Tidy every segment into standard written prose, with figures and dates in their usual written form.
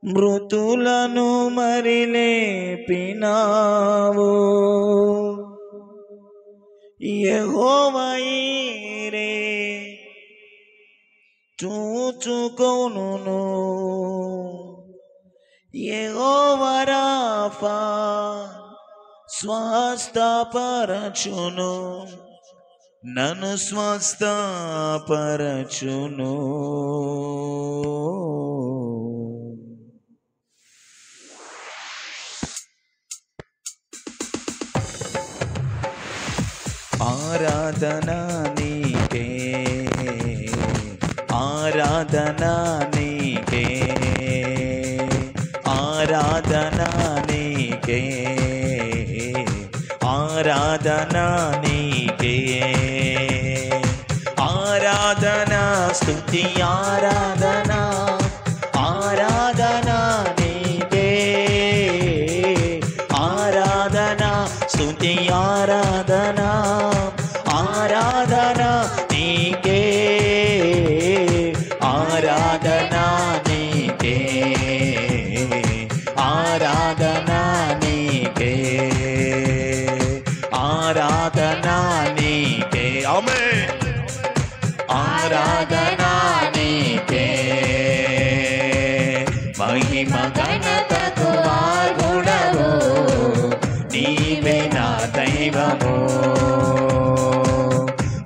మృతులను మరి లేపినావు. యెహోవా ఈరే చూచుకొనును, యెహోవా రాఫా స్వస్థపరచును, నన్ను స్వస్థపరచును. ఆరాధనా నీకే, ఆరాధనా నీకే, ఆరాధనా నీకే, ఆరాధనా నీకే, ఆరాధనా స్తుతి ఆరాధనా, ఆరాధనా నీకే, ఆరాధనా స్తుతి ఆరాధనా, ఆరాధనా నీకే, ఆరాధనా నీకే, ఆరాధనా నీకే, ఆరాధనా నీకే. ఆమేన్. ఆరాధనా నీకే, మహిమ ఘనతకు అర్హుడవు, నీవే నా దైవము.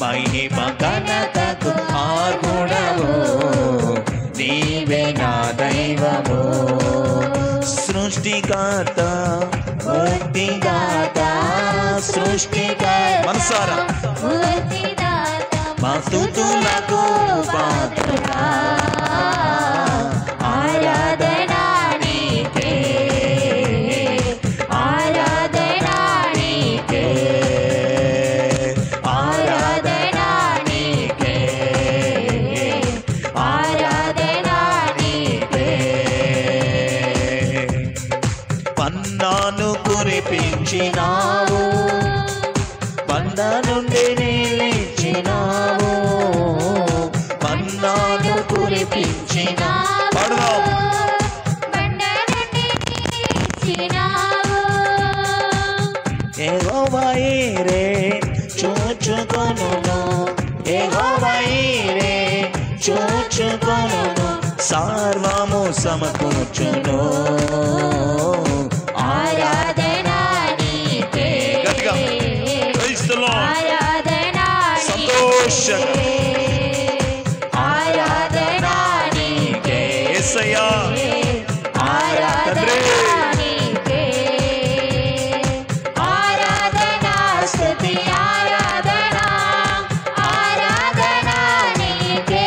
మహిమ ఘనతకు అర్హుడవు, నీవే నా దైవము. సృష్టికర్త ముక్తిదాత, సృష్టికర్త మనసారా మా స్తుతులకు పాత్రుడా, ఆరాధనా నీకే, ఆరాధనా నీకే, ఆరాధనా నీకే, ఆరాధనా నీకే. పన్నాను కురిపించినావు, బండ నుండి నిలిచినావు, పన్నాను కురిపించినావు, బండ నుండి నిలిచినావు. యెహోవా ఈరే చూచుకొనును, యెహోవా ఈరే చూచుకొనును, సర్వము సమకూర్చును. ఆరాధనా నీకే, ఆరాధనా సంతోషంగా, ఆరాధనా నీకే, యేసయ్యా ఆరాధనా నీకే, ఆరాధనా స్తుతి ఆరాధనా, ఆరాధనా నీకే,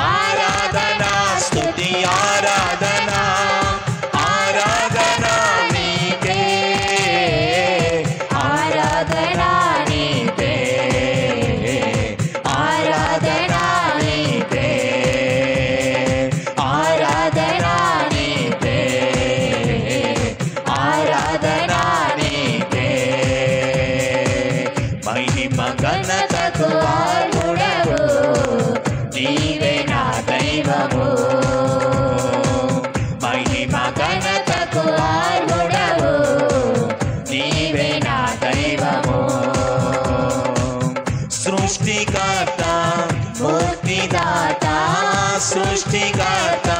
ఆరాధనా స్తుతి ఆరాధనా, ఆరాధనా నీకే, ఆరాధనా నీకే, ఆరాధనా నీకే, ఆరాధనా నీకే, ఆరాధనా నీకే. మహిమ ఘనతకు అర్హుడవు, నీవే నా దైవము. మహిమ ఘనతకు అర్హుడవు, నీవే నా దైవము. సృష్టికర్త ముక్తిదాత, సృష్టికర్త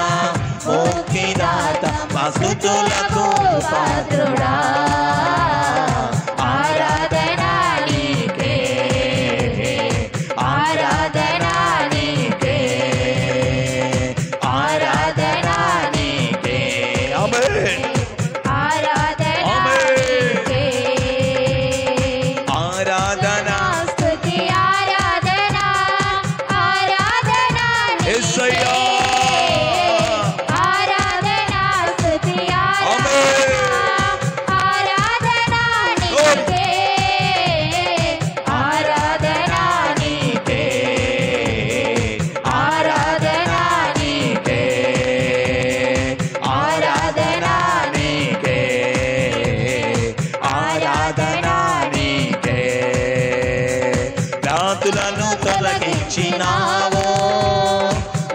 ముక్తిదాత, మా స్తుతులకు పాత్రుడా, ఆరాధనా నీకే, ఆరాధనా నీకే, ఆరాధనా నీకే. ఆమేన్. ఆరాధనా నీకే, ఆరాధనా స్తుతి ఆరాధనా, ఆరాధనా యేసయ్యా, ఆరాధనా స్తుతి ఆరాధనా, ఆరాధనా నీకే, ఆరాధనా నీకే, ఆరాధనా నీకే, ఆరాధనా నీకే, ఆరాధనా నీకే. రాతులను తొలగించినావు,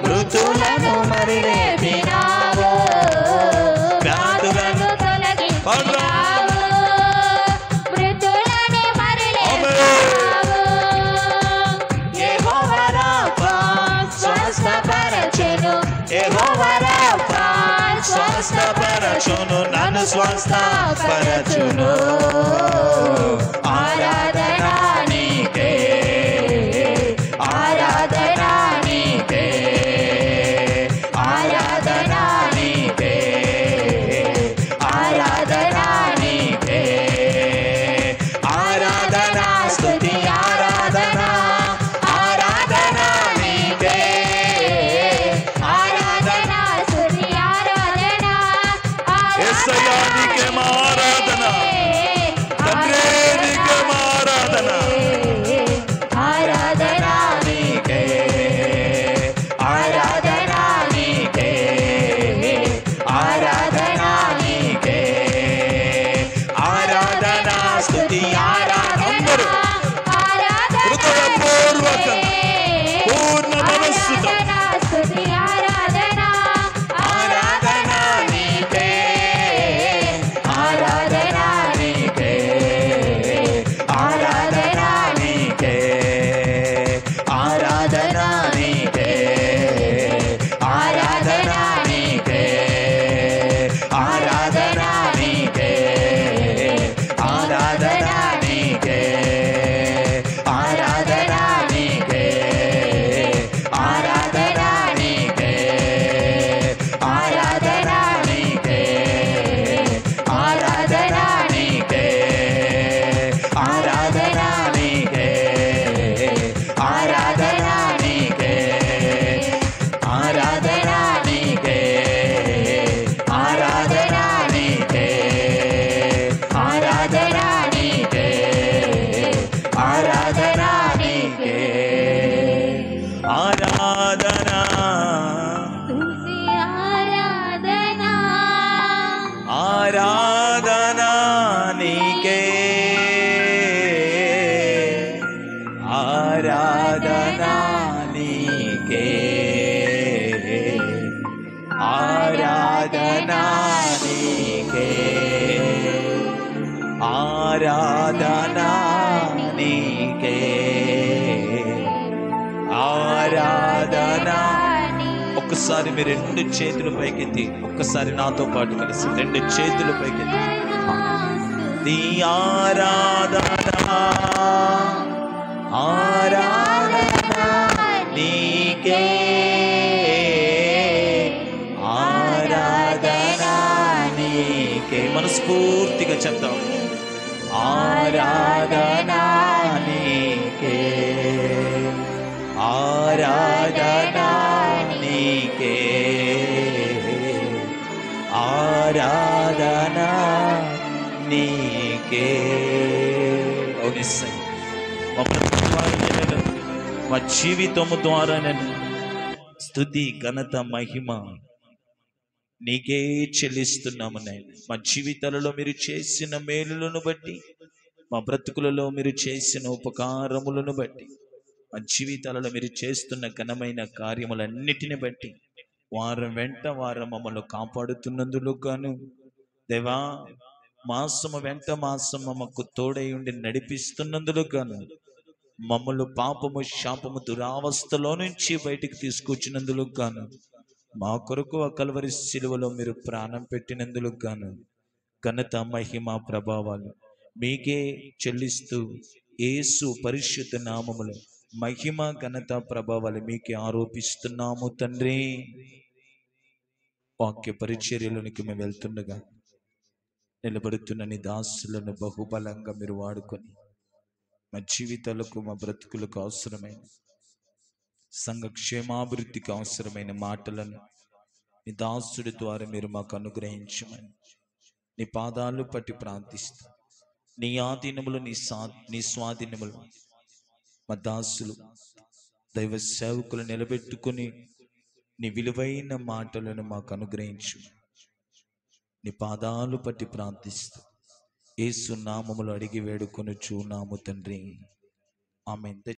మృతు యెహోవా రాఫా స్వస్థపరచును, నన్ను స్వస్థపరచును. ఆరాధన నీకే, ఆరాధన నీకే, ఆరాధన నీకే, ఆరాధన నీకే, ఆరాధన స్తుతి ఆరాధన, ఆరాధన నీకే, ఆరాధన స్తుతి ఆరాధన, యేసయ్యా నీకే మా ఆరాధన, తండ్రి నీకే మా ఆరాధన, ఆరాధన నీకే, ఆరాధన నీకే, ఆరాధన నీకే, ఆరాధన స్తుతి ఆరాధన. అందరూ హృదయపూర్వకంగా పూర్ణ మనస్సుతో ఆరాధన నీకే, ఆరాధన నీకే, ఆరాధన నీకే, ఆరాధన నీకే, ఆరాధన నీకే, ఆరాధన నీకే, ఆరాధన నీకే, ఆరాధన నీకే, ఆరాధన నీకే, ఆరాధన నీకే, ఆరాధన నీకే, ఆరాధన నీకే, ఆరాధన నీకే, ఆరాధన నీకే, ఆరాధన నీకే, ఆరాధన నీకే, ఆరాధన నీకే, ఆరాధన ఆరాధన నీకే, ఆరాధన నీకే, ఆరాధన నీకే, ఆరాధన నీకే, ఆరాధన. ఒక్కసారి మీరు రెండు చేతులు పైకెత్తి, ఒక్కసారి నాతో పాటు కలిసి రెండు చేతులు పైకెత్తి, నీ ఆరాధన, ఆరాధన నీకే, ఆరాధన నీకే. మనస్ఫూర్తిగా చెప్తాం, ఆరాధన నీకే, ఆరాధన నీకే, ఆరాధన నీకే. అవునిస్తాయి మా జీవితము ద్వారా నేను స్తుతి ఘనత మహిమ నీకే చెల్లిస్తున్నాము నాయన. మా జీవితాలలో మీరు చేసిన మేలులను బట్టి, మా బ్రతుకులలో మీరు చేసిన ఉపకారములను బట్టి, మా జీవితాలలో మీరు చేస్తున్న ఘనమైన కార్యములన్నిటిని బట్టి, వారం వెంట వారం మమ్మల్ని కాపాడుతున్నందుకు గాను దేవా, మాసము వెంట మాసము మాకు తోడై ఉండి నడిపిస్తున్నందుకు గాను, మమ్మల్ని పాపము శాపము దురావస్థలో నుంచి బయటికి తీసుకొచ్చినందుకు గాను, మా కొరకు ఆ కల్వరి శిలువలో మీరు ప్రాణం పెట్టినందుకు గాను ఘనత మహిమ ప్రభావాలు మీకే చెల్లిస్తూ యేసు పరిశుద్ధ నామములో మహిమ ఘనత ప్రభావాలు మీకే ఆరోపిస్తున్నాము తండ్రి. వాక్య పరిచర్యలోనికి మేము వెళ్తుండగా నిలబడుతున్న నీ దాసులను బహుబలంగా మీరు వాడుకొని మా జీవితాలకు మా బ్రతుకులకు అవసరమైన సంఘ క్షేమాభివృద్ధికి అవసరమైన మాటలను నీ దాసుడి ద్వారా మీరు మాకు అనుగ్రహించమని నీ పాదాలు పట్టి ప్రార్థిస్తూ, నీ ఆధీనములు నీ స్వాధీనములు మా దాసులు దైవ సేవకులు నిలబెట్టుకుని నీ విలువైన మాటలను మాకు అనుగ్రహించు. నీ పాదాలు పట్టి ప్రార్థిస్తూ యేసు నామములో అడిగి వేడుకొనుచున్నాము తండ్రి. ఆమేన్.